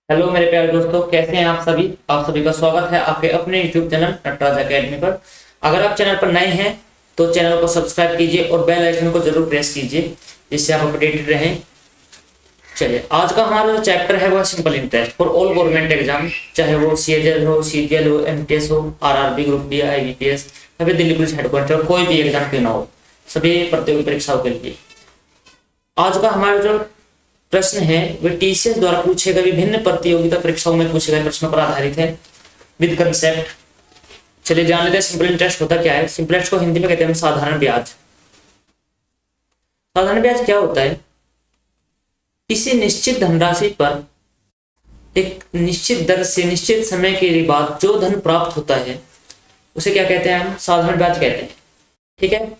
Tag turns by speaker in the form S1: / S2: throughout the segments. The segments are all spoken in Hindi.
S1: हेलो मेरे प्यारे दोस्तों, कैसे हैं आप सभी का स्वागत है आपके अपने YouTube चैनल नटराज एकेडमी पर। अगर आप चैनल पर नए हैं तो चैनल को सब्सक्राइब कीजिए और बेल आइकन को जरूर प्रेस कीजिए, जिससे आप अपडेटेड रहें। चलिए, आज का हमारा जो चैप्टर है वह simple interest for all government exam, चाहे वो CHL हो, CGL हो, MTS हो, RRB ग्रुप डी, IBPS या फिर दिल्ली पुलिस हेडक्वार्टर, कोई भी एग्जाम क्यों ना हो, सभी प्रतियोगी परीक्षाओं के लिए आज का हमारा जो प्रश्न है वह TCS द्वारा पूछे गए विभिन्न प्रतियोगिता परीक्षाओं में पूछे गए प्रश्नों पर आधारित है विद कंसेप्ट। चलिए जान लेते हैं सिंपल इंटरेस्ट होता क्या है। सिंपल इंटरेस्ट को हिंदी में कहते हैं साधारण ब्याज। साधारण ब्याज क्या होता है? किसी निश्चित धनराशि पर एक निश्चित दर से निश्चित समय के बाद जो धन प्राप्त होता है उसे क्या कहते हैं? हम साधारण ब्याज कहते हैं। ठीक है,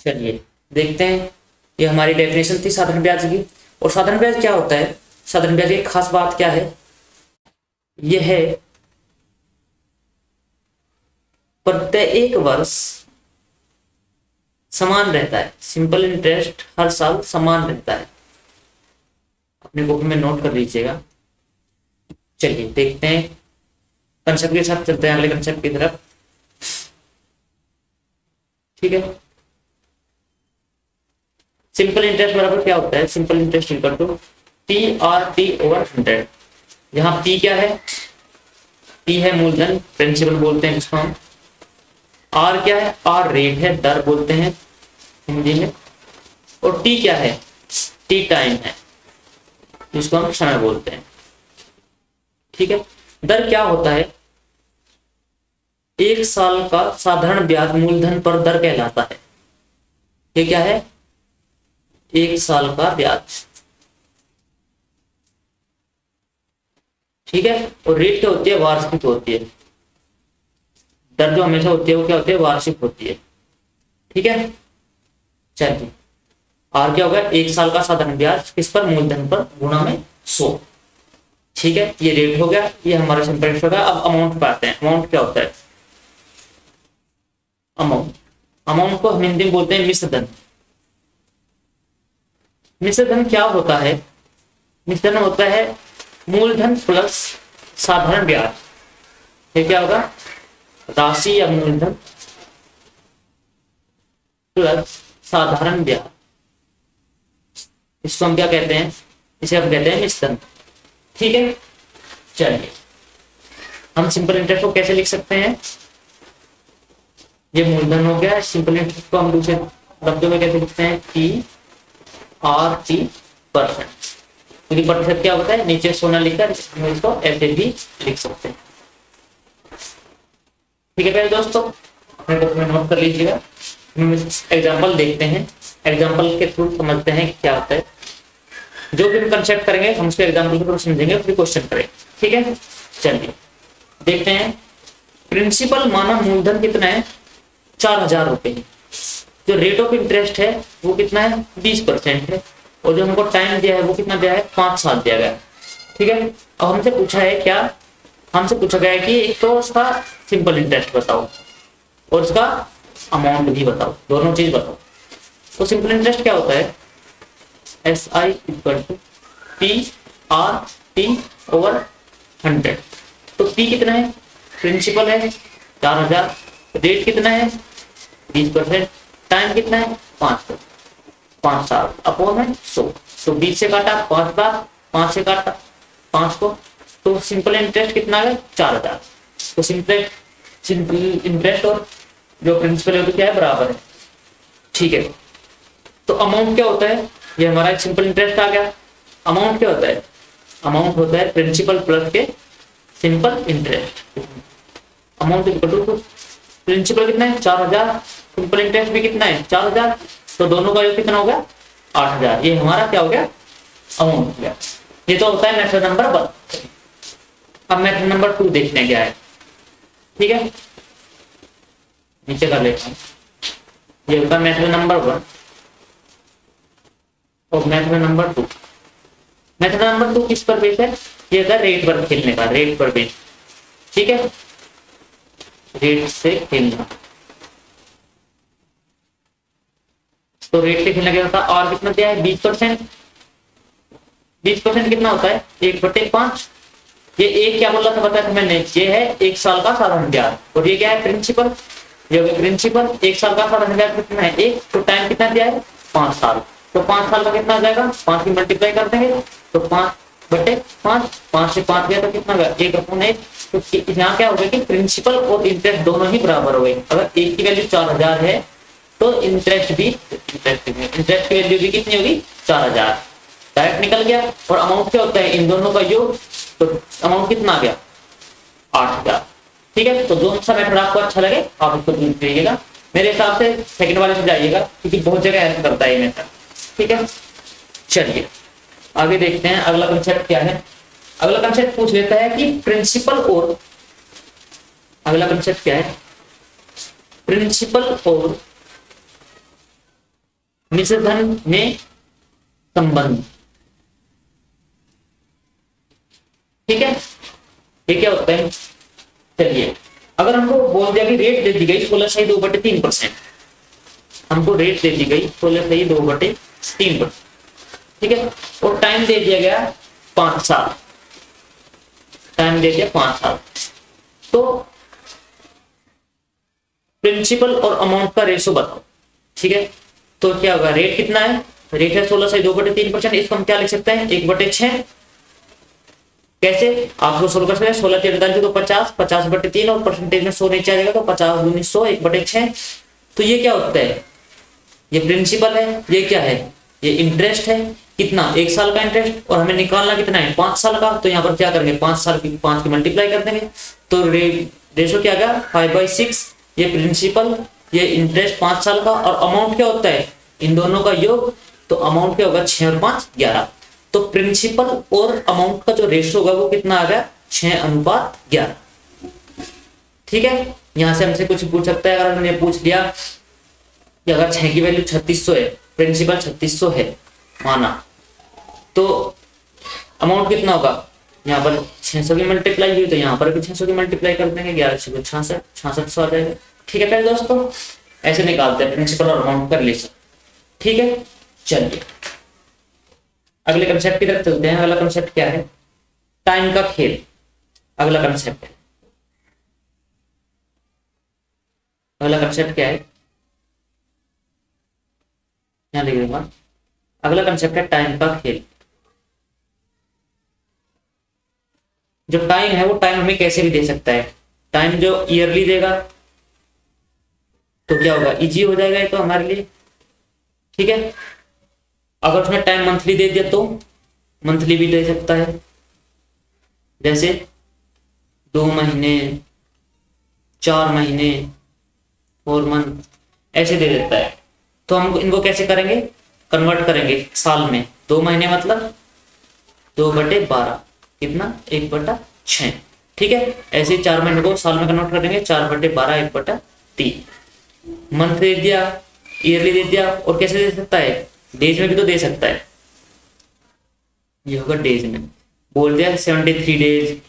S1: चलिए देखते हैं। ये हमारी डेफिनेशन थी साधारण ब्याज की। और साधारण ब्याज क्या होता है? साधारण ब्याज की खास बात क्या है? यह है प्रत्येक वर्ष समान रहता है। सिंपल इंटरेस्ट हर साल समान रहता है। अपने बुक में नोट कर लीजिएगा। चलिए देखते हैं, कंसेप्ट के साथ चलते हैं अगले कंसेप्ट की तरफ। ठीक है, सिंपल इंटरेस्ट बराबर क्या होता है? Simple interest equal to PRT/100। यहाँ P क्या है? P है मूलधन, प्रिंसिपल बोलते हैं जिसको हम। R क्या है? R रेट है, दर बोलते हैं हिंदी में। और T क्या है? T टाइम है, जिसको हम समय बोलते हैं। ठीक है, दर क्या होता है? एक साल का साधारण ब्याज मूलधन पर दर कहलाता है। ये क्या है? एक साल का ब्याज। ठीक है, और रेट क्या होती है? वार्षिक होती है। दर जो हमेशा होती है वो क्या होती है? वार्षिक होती है। ठीक है, चलिए आर क्या होगा? एक साल का साधारण ब्याज किस पर? मूलधन पर, गुणा में 100। ठीक है, ये रेट हो गया, ये हमारा सिंपल इंटरेस्ट होगा। अब अमाउंट पे आते हैं। अमाउंट क्या होता है? अमाउंट को हम हिंदी में बोलते हैं मिश्र धन। मिश्र धन क्या होता है? मिश्र धन होता है मूलधन प्लस साधारण ब्याज। ये क्या होगा? राशि या मूलधन प्लस साधारण ब्याज। इसको हम क्या कहते हैं? इसे हम कहते हैं मिश्र धन। ठीक है, चलिए हम सिंपल इंटरेस्ट को कैसे लिख सकते हैं? ये मूलधन हो गया। सिंपल इंटरेस्ट को हम दूसरे शब्दों में कैसे लिखते हैं? PRT%। क्योंकि प्रतिशत क्या होता है? नीचे सोना लिखकर हम इसको ऐसे भी लिख सकते हैं। ठीक है प्यारे दोस्तों, अपने बुक में नोट कर लीजिएगा। हम एग्जाम्पल देखते हैं, एग्जाम्पल के थ्रू समझते हैं क्या होता है। जो भी हम कंसेप्ट करेंगे हम उसके एग्जाम्पल के थ्रू समझेंगे, फिर क्वेश्चन करेंगे। ठीक है, चलिए देखते हैं। प्रिंसिपल माना मूलधन कितना है? 4000 रुपए है। जो रेट ऑफ इंटरेस्ट है वो कितना है? 20% है। और जो हमको टाइम दिया है वो कितना दिया है? 5 साल दिया गया। ठीक है, अब हमसे पूछा है क्या? हमसे पूछा गया है कि एक तो उसका सिंपल इंटरेस्ट बताओ और उसका अमाउंट भी बताओ, दोनों चीज बताओ। तो सिंपल इंटरेस्ट क्या होता है? SI equal to PRT/100। तो P कितना है? प्रिंसिपल है 4000, रेट कितना है? 20%, टाइम कितना है? 5 साल, अपॉन है 100। तो 20 से काटा 5 बार, 5 से काटा 5 को, तो सिंपल इंटरेस्ट कितना है? 4000। तो सिंपल इंटरेस्ट और जो प्रिंसिपल है वो क्या है? बराबर है। ठीक है, तो अमाउंट क्या होता है? ये हमारा एक सिंपल इंटरेस्ट आ गया। अमाउंट क्या होता है? अमाउंट होता है प्रिंसिपल प्लस के simple interest. Amount equal to principal कितना है? 4000, सिंपल इंटरेस्ट भी कितना है? 4000। तो दोनों का योग कितना हो गया? 8000। ये हमारा क्या हो गया? अमाउंट हो गया। ये तो होता है मेथड नंबर 1। अब मेथड नंबर 2 देखते हैं क्या है। ठीक है, नीचे कर लेते हैं। ये होता है मेथड नंबर 1 और मेथड नंबर 2। मेथड नंबर 2 किस पर बेस है? ये होता है रेट पर खेलने का, रेट पर बेस। ठीक है, रेट से खेलना। तो रेट से खेलना क्या होता है? और कितना दिया है? 20%। 20% कितना होता है? 1/5। ये एक क्या बोला था बताया था मैंने, ये है 1 साल का साधारण ब्याज, और ये क्या है प्रिंसिपल, ये प्रिंसिपल 1 साल का साधारण ब्याज कितना है 1, तो टाइम कितना दिया है 5 साल, तो 5 साल का कितना आ जाएगा 5 की मल्टीप्लाई कर देंगे तो 5/5, 5 से 5 गया तो कितना होगा 1/1, तो यहाँ क्या होगा कि प्रिंसिपल और इंटरेस्ट दोनों ही बराबर हो गए। अगर एक की वैल्यू 4000 है तो इंटरेस्ट की वैल्यू भी कितनी होगी 4000, डायरेक्ट निकल गया। और अमाउंट क्या होता है इन दोनों का योग, तो अमाउंट कितना आ गया 8000। ठीक है, तो जो सा मेथड आपको अच्छा लगे आप उसको यूज करिएगा, मेरे हिसाब से सेकंड वाले से जाइएगा क्योंकि बहुत जगह हेल्प करता है ये मेथड। ठीक है, चलिए आगे देखते हैं अगला कंसेप्ट क्या है। अगला कंसेप्ट पूछ लेता है कि प्रिंसिपल और, अगला कंसेप्ट क्या है प्रिंसिपल और मिश्रधन में संबंध। ठीक है, ये क्या होता है, चलिए अगर हमको बोल दिया कि रेट दे दी गई 16.2/3%, हमको रेट दे दी गई 16.2/3%, ठीक है, और टाइम दे दिया गया 5 साल, टाइम दे दिया 5 साल, तो प्रिंसिपल और अमाउंट का रेशो बताओ। ठीक है, तो क्या होगा, रेट कितना है, रेट है 16.2/3%, इसको हम क्या लिख सकते हैं 1/6। कैसे, आप लोग सोल्व कर सकते हैं, 16 3 48 तो 50, 50/3 और परसेंटेज में 100 नीचे आ जाएगा तो 50 दूनी 100, 1/6। तो ये क्या होता है, ये प्रिंसिपल है, ये क्या है, ये इंटरेस्ट है, कितना 1 साल का इंटरेस्ट, और हमें निकालना कितना है 5 साल का, तो यहाँ पर क्या करेंगे 5 साल की 5 की मल्टीप्लाई कर देंगे, तो रेशो क्या गया 5/6। ये प्रिंसिपल, ये इंटरेस्ट 5 साल का, और अमाउंट क्या होता है इन दोनों का योग, तो अमाउंट क्या होगा 6 और 5 11। तो प्रिंसिपल और अमाउंट का जो रेशो होगा वो कितना आ गया 6:11। ठीक है, यहां से हमसे कुछ पूछ सकता है, अगर हमने पूछ लिया कि अगर 6 की वैल्यू 3600 है, प्रिंसिपल 3600 है माना, तो अमाउंट कितना होगा, यहाँ पर 600 की मल्टीप्लाई हुई तो यहाँ पर भी 600 की मल्टीप्लाई कर देंगे, 11 से 66, 6600 आ जाएगा। ठीक है पहले दोस्तों, ऐसे निकालते हैं प्रिंसिपल और अमाउंट का रिलेशन। ठीक है, चलिए अगले कंसेप्ट की तरफ चलते हैं। अगला कंसेप्ट क्या है, टाइम का खेल। अगला कंसेप्ट है, अगला कंसेप्ट क्या है, यहां लिख दूंगा, अगला कंसेप्ट है टाइम का खेल। जो टाइम है वो टाइम हमें कैसे भी दे सकता है, टाइम जो ईयरली देगा तो क्या होगा इजी हो जाएगा ये तो हमारे लिए। ठीक है, अगर उसने टाइम मंथली दे दिया तो मंथली भी दे सकता है, जैसे 2 महीने, 4 महीने, 4 मंथ ऐसे दे देता है। तो हम इनको कैसे करेंगे, कन्वर्ट करेंगे साल में। 2 महीने मतलब 2/12 कितना 1/6। ठीक है, ऐसे 4 महीने को साल में कन्वर्ट करेंगे 4/12 1/3। मंथ दे दिया, ईयरली दे दिया, और कैसे दे सकता है डेज में भी तो दे सकता है, ये होगा डेज में। बोल दिया 73 डेज,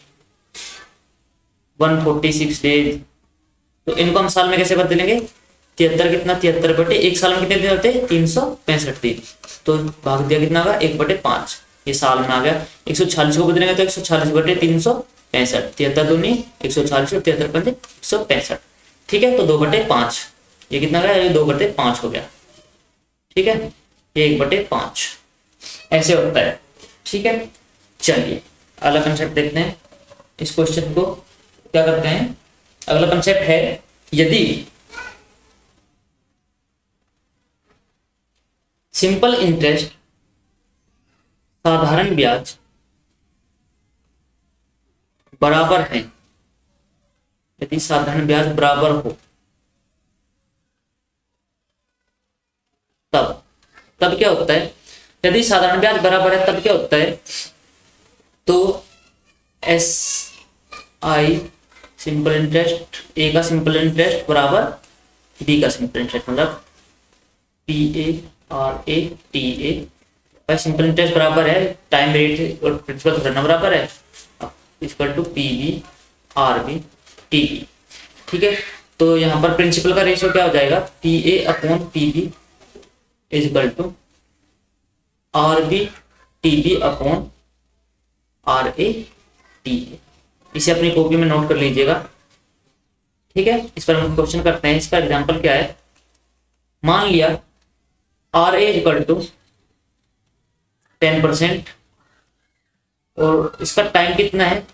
S1: 146 डेज, तो इनको हम साल में कैसे बदल लेंगे 73 कितना 73/1 साल में कितने दिन होते हैं 365 दिन, तो भाग दिया कितना होगा 1/5, ये साल में आ गया। 146 को बदलेंगे तो 146/365, 73 दूनी 146 और 73 पंजे 165। ठीक है, तो 2/5, ये कितना गया, ये 2/5 हो गया। ठीक है, ये 1/5 ऐसे होता है। ठीक है, चलिए अगला कंसेप्ट देखते हैं। इस क्वेश्चन को क्या करते हैं, अगला कंसेप्ट है यदि सिंपल इंटरेस्ट साधारण ब्याज बराबर है, यदि साधारण ब्याज बराबर हो तब क्या होता है, यदि साधारण ब्याज बराबर है तब क्या होता है, तो एस आई सिंपल इंटरेस्ट, ए का सिंपल इंटरेस्ट बराबर बी का सिंपल इंटरेस्ट, मतलब P A R A T ए का सिंपल इंटरेस्ट बराबर है, टाइम रेट और प्रिंसिपल धरना बराबर है, equal to P B R B T B. ठीक है, तो यहाँ पर प्रिंसिपल का रेशियो क्या हो जाएगा, P A upon P B is equal to R B T B upon R A T है। इसे अपनी कॉपी में नोट कर लीजिएगा, ठीक है। इस पर हम क्वेश्चन करते हैं। इसका एग्जांपल क्या है, मान लिया आर ए इक्वल टू 10% और इसका टाइम कितना है,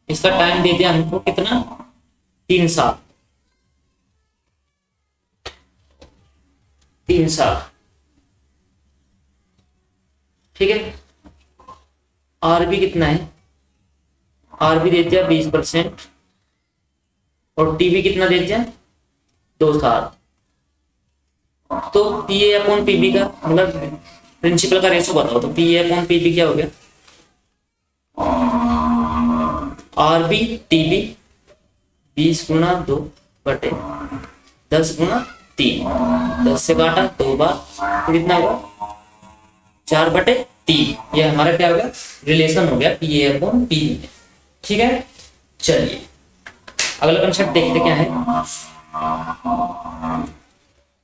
S1: इसका टाइम दे दिया हमको कितना, 3 साल, 3 साल, ठीक है। आर बी कितना है, आर बी दे दिया 20% और टी बी कितना दे दिया 2 साल। तो P A upon P B का मतलब प्रिंसिपल का रेशो बताओ। तो P A upon P B क्या हो गया, आर बी टी बी 20 गुना 2 बटे 10 गुना 3, 10 से काटा 2 बार, तो कितना होगा 4 बटे 3। ये हमारा क्या हो गया, रिलेशन हो गया P A upon P B, ठीक है। चलिए अगला कंसेप्ट देखते क्या है।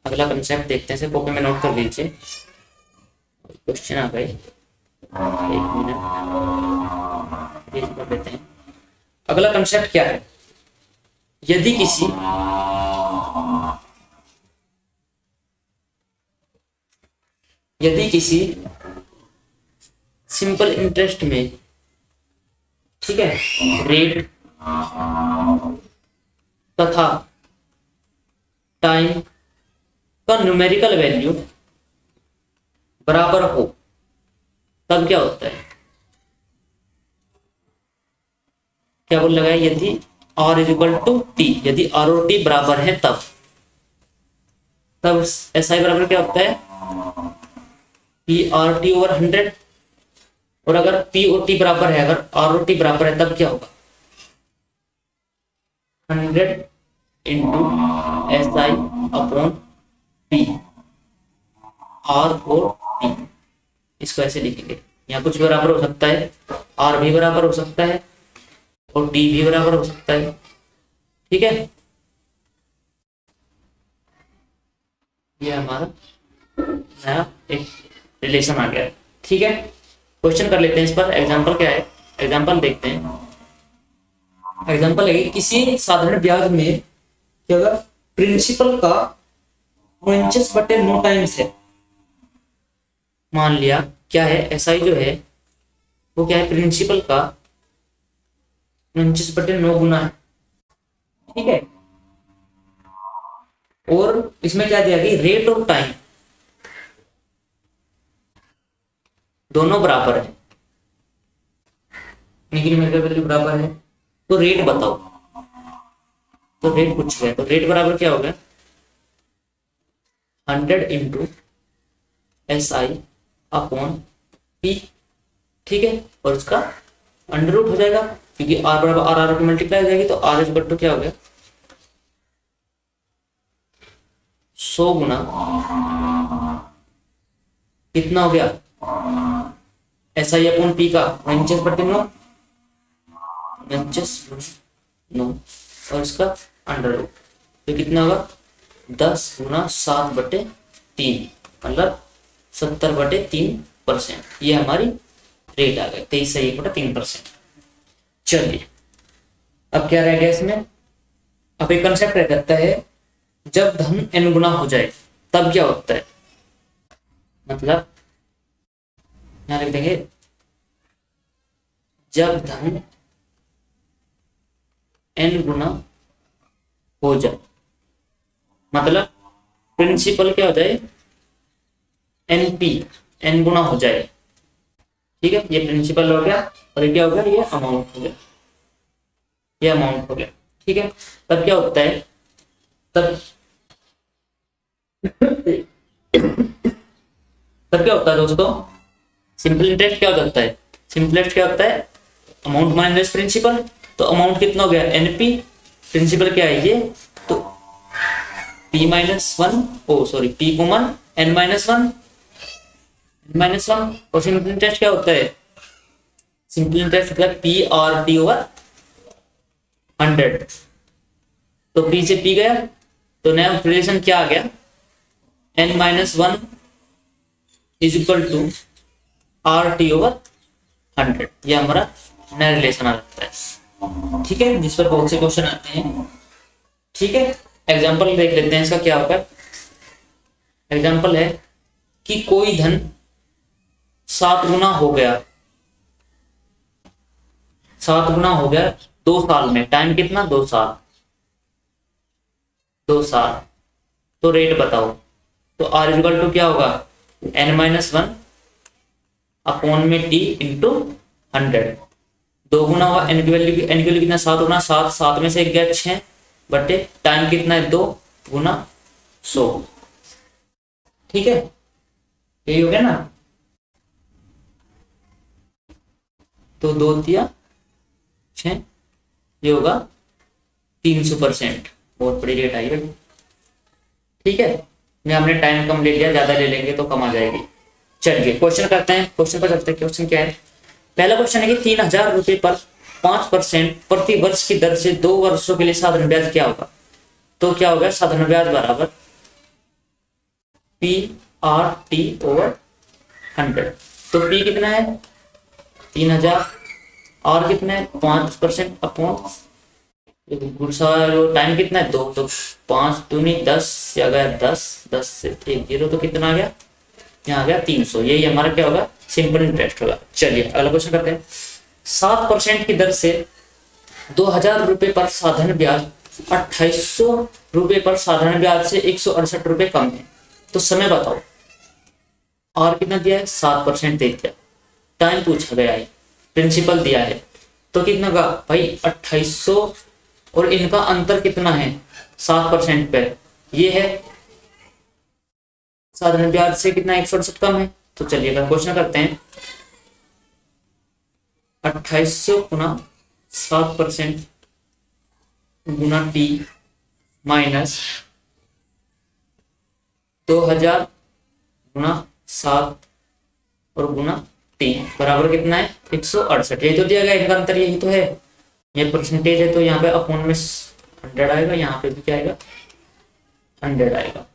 S1: अगला कंसेप्ट देखते हैं, कॉपी में नोट कर लीजिए। क्वेश्चन आ गए, 1 मिनट कर लेते हैं। अगला कंसेप्ट क्या है, यदि किसी सिंपल इंटरेस्ट में, ठीक है, रेट तथा टाइम का न्यूमेरिकल वैल्यू बराबर हो, तब क्या होता है, क्या बोल लगा, यदि R is equal to T, यदि आर और टी बराबर है तब एस आई बराबर क्या होता है, पी आर टी ओवर 100। और अगर पी और टी बराबर है, अगर आर और टी बराबर है तब क्या होगा, 100 into S I upon P R और टी। इसको ऐसे लिखेंगे, यहाँ कुछ बराबर हो सकता है, आर भी बराबर हो सकता है और टी भी बराबर हो सकता है, ठीक है। ये हमारा नया एक रिलेशन आ गया, ठीक है। क्वेश्चन कर लेते हैं इस पर। एग्जांपल क्या है, एग्जांपल देखते हैं। एग्जांपल है किसी साधारण ब्याज में कि अगर प्रिंसिपल का 49/9 टाइम्स है, मान लिया क्या है, एसआई जो है वो क्या है, प्रिंसिपल का 49/9 गुना है, ठीक है। और इसमें क्या दिया गया, रेट और टाइम दोनों बराबर है, न्यूमेरिकल वैल्यू बराबर है। तो रेट बताओ, तो रेट पूछ गया, तो रेट बराबर क्या हो गया, 100 into S I upon P, ठीक है। और इसका अंडर रूट हो जाएगा, क्योंकि आर बराबर आर आर की मल्टीप्लाई हो जाएगी, तो आर इज इक्वल टू क्या हो गया, 100 गुना कितना हो गया, एस आई अपॉन पी का 49/9, 49/9 और इसका अंडर रूट, तो कितना होगा 10 गुना 7/3, मतलब 70/3%। ये हमारी रेट आ गई 23.3%। चलिए अब क्या रह गया इसमें, अब एक कंसेप्ट रह जाता है, जब धन n गुना हो जाए तब क्या होता है, मतलब यहां लिख देंगे, जब धन n गुना हो जाए, मतलब प्रिंसिपल क्या हो जाए, एनपी n गुना हो जाए, ठीक है। ये प्रिंसिपल हो गया और ये क्या हो गया, ये अमाउंट हो गया, ये अमाउंट हो गया, ठीक है। तब क्या होता है, तब क्या होता है दोस्तों, सिंपल इंटरेस्ट क्या हो जाता है, सिंपल इंटरेस्ट क्या होता है, अमाउंट माइनस प्रिंसिपल। तो अमाउंट कितना हो गया, एनपी, प्रिंसिपल क्या है ये, तो p-1, ओ सॉरी p कॉमन n-1 और सिंपल इंटरेस्ट क्या होता है, सिंपल इंटरेस्ट मतलब पी आर टी ओवर 100। तो p से p गया, तो नया रिलेशन क्या आ गया, n-1 is equal to R T over 100। ये हमारा नया रिलेशन आ जाता है। ठीक है, जिस पर बहुत से क्वेश्चन आते हैं। ठीक है, एग्जाम्पल देख लेते हैं इसका क्या होगा। एग्जाम्पल है कि कोई धन 7 गुना हो गया, 7 गुना हो गया 2 साल में। टाइम कितना? 2 साल, 2 साल। तो रेट बताओ। तो आर इक्वल टू क्या होगा? n-1 अपॉन में t इंटू 100। 2 गुना हुआ, n की वैल्यू कितना? 7 गुना 7, 7 में से 1 गया 6 बटे टाइम कितना है? 2 गुना 100। ठीक है, यही हो गया ना। तो 2 दिया 6, ये होगा 300%। बहुत बड़ी रेट आई भाई। ठीक है, मैं हमने टाइम कम ले लिया, ज्यादा ले लेंगे तो कम आ जाएगी। चलिए क्वेश्चन करते हैं, क्वेश्चन पर चलते हैं। क्वेश्चन क्या है? पहला क्वेश्चन है कि 3000 रुपये पर 5% प्रति वर्ष की दर से 2 वर्षों के लिए साधारण ब्याज क्या होगा? तो क्या होगा? साधारण ब्याज बराबर PRT ओवर 100। तो P कितना है? 3000, और कितना है? 5% अपॉन गुस्सा टाइम कितना है? 2, तो 5 दूनी 10 आ गया 10, 10 से 1 0, तो कितना आ गया? यहाँ आ गया 300। यही हमारा क्या होगा? सिंपल इंटरेस्ट होगा। चलिए अगला क्वेश्चन करते हैं। 7% की दर से 2000 रुपये पर साधारण ब्याज 2800 रुपये पर साधारण ब्याज से 168 रुपये कम है, तो समय बताओ। और कितना दिया है? 7% दे दिया। टाइम पूछा गया है, प्रिंसिपल दिया है, तो कितना का भाई? 2800 और इनका अंतर कितना है? 7% पे ये है, साधारण ब्याज से कितना? 168 कम है। तो चलिए क्वेश्चन करते हैं। 2800 गुना 7% गुना टी माइनस 2000 गुना 7 और गुना 3 बराबर कितना है? 168। यही तो दिया गया, इनका अंतर यही तो है। ये परसेंटेज है तो यहाँ पे अपॉन में 100 आएगा, यहाँ पे भी क्या आएगा? 100 आएगा।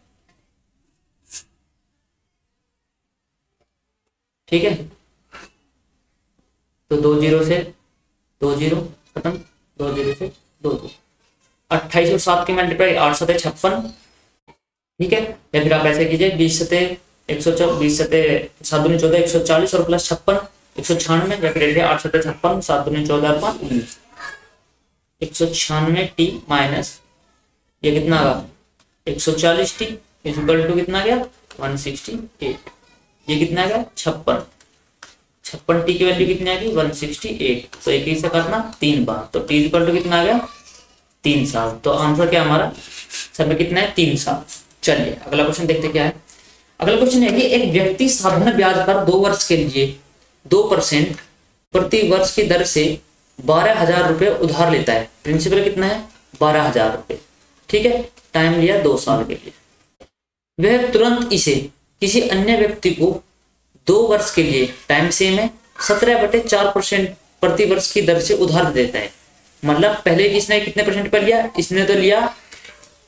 S1: ठीक है, तो 2 0 से 2 0 खत्म, 2 0 से 2 2। 28 और 7 की मल्टीप्लाई 8 7 56। ठीक है, या फिर आप ऐसे कीजिए 20 सते 124, 20 सते 7 दूनी 14, 140 और प्लस 56 196, या फिर 8 सते 56, 7 दूनी 14 5 19, 196 टी माइनस ये कितना आगा? 140 टी इक्वल टू कितना गया? 168। ये कितना आ गया? 56 टी की वैल्यू कितनी आ गई? 168। तो एक ही से करना 3 बार, तो टी इक्वल टू कितना आ गया? 3 साल। तो आंसर क्या हमारा? समय कितना है? 3 साल। चलिए अगला क्वेश्चन देखते क्या है। अगला क्वेश्चन है कि एक व्यक्ति साधारण ब्याज पर 2 वर्ष के लिए 2% प्रति वर्ष की दर से 12,000 रुपये उधार लेता है। प्रिंसिपल कितना है? 12,000 रुपये। ठीक है, टाइम लिया 2 साल के लिए। वह तुरंत इसे किसी अन्य व्यक्ति को 2 वर्ष के लिए, टाइम सेम है, 17/4% प्रति वर्ष की दर से उधार देता है। मतलब पहले किसने कितने परसेंट पर लिया? इसने तो लिया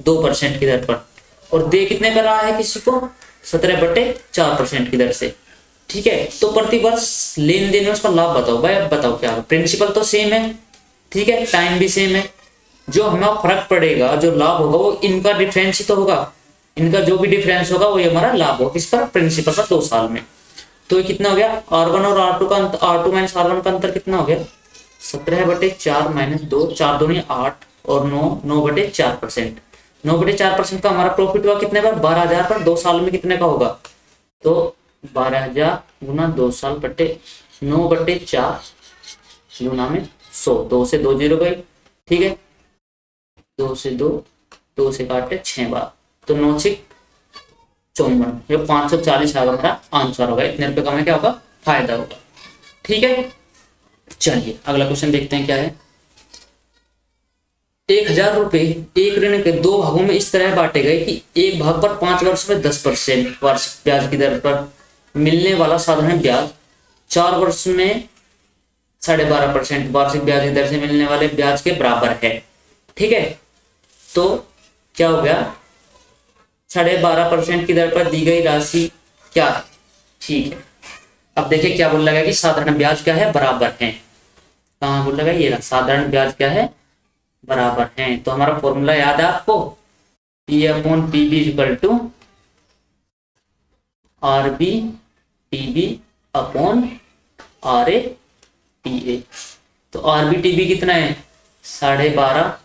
S1: 2% की दर पर, और दे कितने पर रहा है किसी को? 17/4% की दर से। ठीक है, तो प्रति वर्ष लेन देन में उसका लाभ बताओ। भाई अब बताओ क्या? प्रिंसिपल तो सेम है, ठीक है, टाइम भी सेम है, जो हमें फर्क पड़ेगा, जो लाभ होगा वो इनका डिफरेंस ही तो होगा। इनका जो भी डिफरेंस होगा वो हमारा लाभ होगा। किस पर? प्रिंसिपल पर 2 साल में। तो ये कितना हो गया? R1 और R2 का R2 माइनस R1 का अंतर कितना हो गया? 17/4 माइनस 2, 4 दूनी 8 और 9/4%। 9/4% का हमारा प्रॉफिट हुआ कितने पर? 12,000 पर। 2 साल में कितने का होगा? तो 12,000 गुना 2 साल बटे 9/4 गुना में 100। 2 से 2 0 गई। ठीक है, 2 से 2 से काटे 6 बार, तो 9 से 54, ये 540 आएगा मेरा आंसर होगा। इतने रुपए का हमें क्या होगा? फायदा होगा। ठीक है, चलिए अगला क्वेश्चन देखते हैं क्या है। 1000 रुपए एक ऋण के 2 भागों में इस तरह बांटे गए कि एक भाग पर 5 वर्ष में 10% वार्षिक ब्याज की दर पर मिलने वाला साधारण ब्याज 4 वर्ष में 12.5% वार्षिक ब्याज की दर से मिलने वाले ब्याज के बराबर है। ठीक है, तो क्या हो गया? 12.5% की दर पर दी गई राशि क्या है? ठीक है, अब देखिए क्या बोल रहा है कि साधारण ब्याज क्या है? बराबर है। कहाँ बोलेगा, ये रहा, साधारण ब्याज क्या है, बराबर है। तो हमारा फॉर्मूला याद है आपको, P upon P B equal to R B T B upon R A T A. तो आर बी टी बी कितना है, 12.5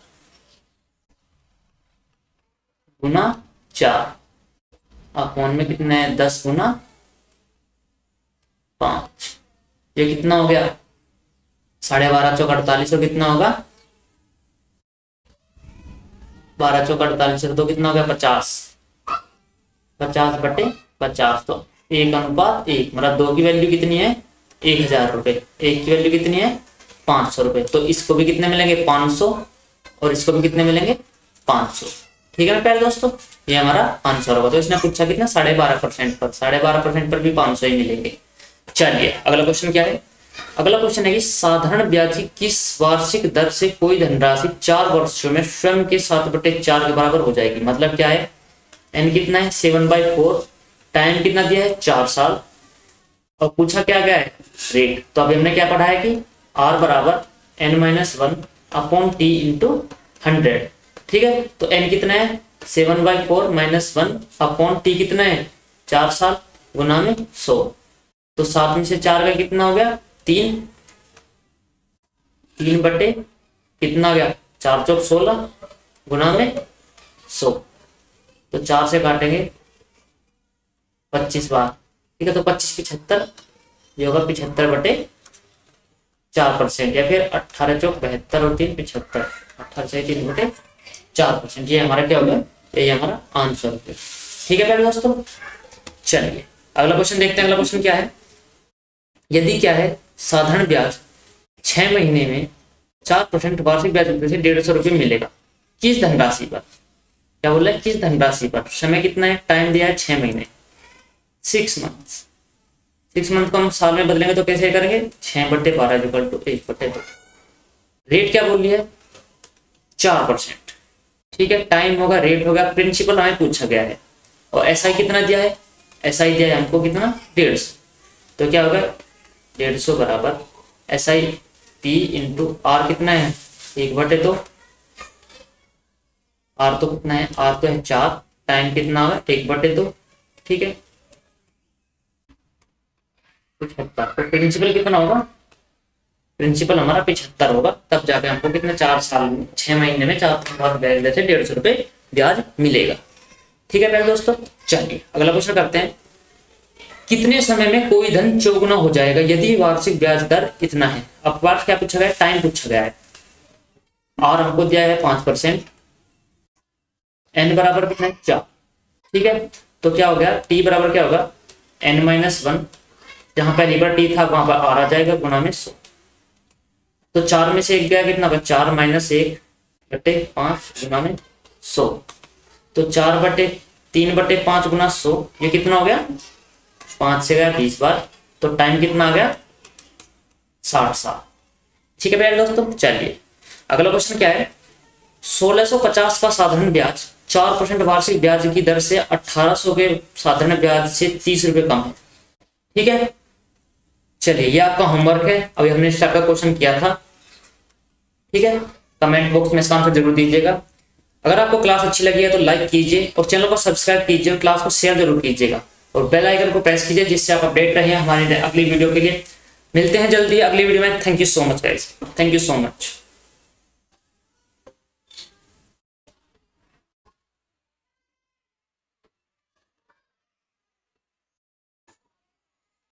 S1: गुना 4 अपॉन में कितना है, 10 गुना 5। ये कितना हो गया, 12.5 चौक 48 और कितना होगा, 12 चौक 48 तो कितना हो गया, 50। 50/50 तो 1:1, मतलब 2 की वैल्यू कितनी है, 1000 रुपये, 1 की वैल्यू कितनी है, 500 रुपये। तो इसको भी कितने मिलेंगे, 500, और इसको भी कितने मिलेंगे, 500। ठीक है ना प्यारे दोस्तों, ये हमारा आंसर होगा। तो इसने पूछा कितना, 12.5% पर, 12.5% पर भी 500 ही मिलेंगे। चलिए अगला क्वेश्चन क्या है, अगला क्वेश्चन है कि साधारण ब्याज की किस वार्षिक दर से कोई धनराशि 4 वर्षों में स्वयं के 7/4 के बराबर हो जाएगी। मतलब क्या है, एन कितना है, 7/4, टाइम कितना दिया है, 4 साल, और पूछा क्या गया है, रेट। तो अभी हमने क्या पढ़ा है कि आर बराबर n-1 अपॉन टी इंटू 100। ठीक है, तो n कितना है, 7/4 - 1 अपॉन टी कितना है, 4 साल, गुना में 100। तो 7 में से 4 का कितना हो गया, 3 बटे कितना हो गया, 4 चौक 16 गुना में 100। तो 4 से काटेंगे 25 बार। ठीक है, तो 25 75, ये होगा 75/4%, या फिर 18 चौक 72 और 3 75, 18 से 3/4%। ये हमारा क्या होगा, ये हमारा आंसर होगा। ठीक है प्यारे दोस्तों, चलिए अगला क्वेश्चन देखते हैं। अगला क्वेश्चन क्या है, यदि क्या है, साधारण ब्याज 6 महीने में 4% वार्षिक ब्याज से 150 रुपये मिलेगा, किस धनराशि पर। क्या बोला है, किस धनराशि पर, समय कितना है, टाइम दिया है 6 महीने, 6 मंथ्स। 6 मंथ को हम साल में बदलेंगे तो कैसे करेंगे, 6/12 = 1/2। रेट क्या बोल लिया है, 4%। ठीक है, टाइम होगा, रेट होगा, प्रिंसिपल हमें पूछा गया है, और एसआई कितना दिया है, एसआई दिया है हमको कितना, 150। तो क्या होगा, 150 बराबर SI P इंटू आर कितना है, 1/2। आर तो कितना है, आर तो है 4, टाइम कितना होगा, 1/2। ठीक है, 75। तो प्रिंसिपल कितना होगा, प्रिंसिपल हमारा 75 होगा, तब जाके हमको कितना, 4 साल में 6 महीने में 4 बार ब्याज दर से 150 रुपये ब्याज मिलेगा। ठीक है प्यारे दोस्तों, चलिए अगला क्वेश्चन करते हैं। कितने समय में कोई धन चौगुना हो जाएगा यदि वार्षिक ब्याज दर इतना है। अब बात क्या पूछा गया है, टाइम पूछा गया है, और हमको दिया है 5%, n बराबर कितना है, 4। ठीक है, तो क्या हो गया, t बराबर क्या होगा, n-1, जहां पहली बार t था वहां पर r आ जाएगा, गुना में 100। तो 4 में से 1 गया, कितना होगा, 4 - 1/5 गुना में 100। तो 3/5 गुना 100, ये कितना हो गया, 5 से गया 20 बार, तो टाइम कितना आ गया, 60 साल। ठीक है प्यारे दोस्तों, चलिए अगला क्वेश्चन क्या है, 1650 का साधारण ब्याज 4% वार्षिक ब्याज की दर से 1800 के साधारण ब्याज से 30 रुपये कम है। ठीक है, चलिए ये आपका होमवर्क है, अभी हमने इस टाइप का क्वेश्चन किया था। ठीक है, कमेंट बॉक्स में इसका आंसर जरूर दीजिएगा। अगर आपको क्लास अच्छी लगी है तो लाइक कीजिए, और चैनल को सब्सक्राइब कीजिए, और क्लास को शेयर जरूर कीजिएगा, और बेल आइकन को प्रेस कीजिए, जिससे आप अपडेट रहे हमारी अगली वीडियो के लिए। मिलते हैं जल्दी अगली वीडियो में। Thank you so much guys, thank you so much.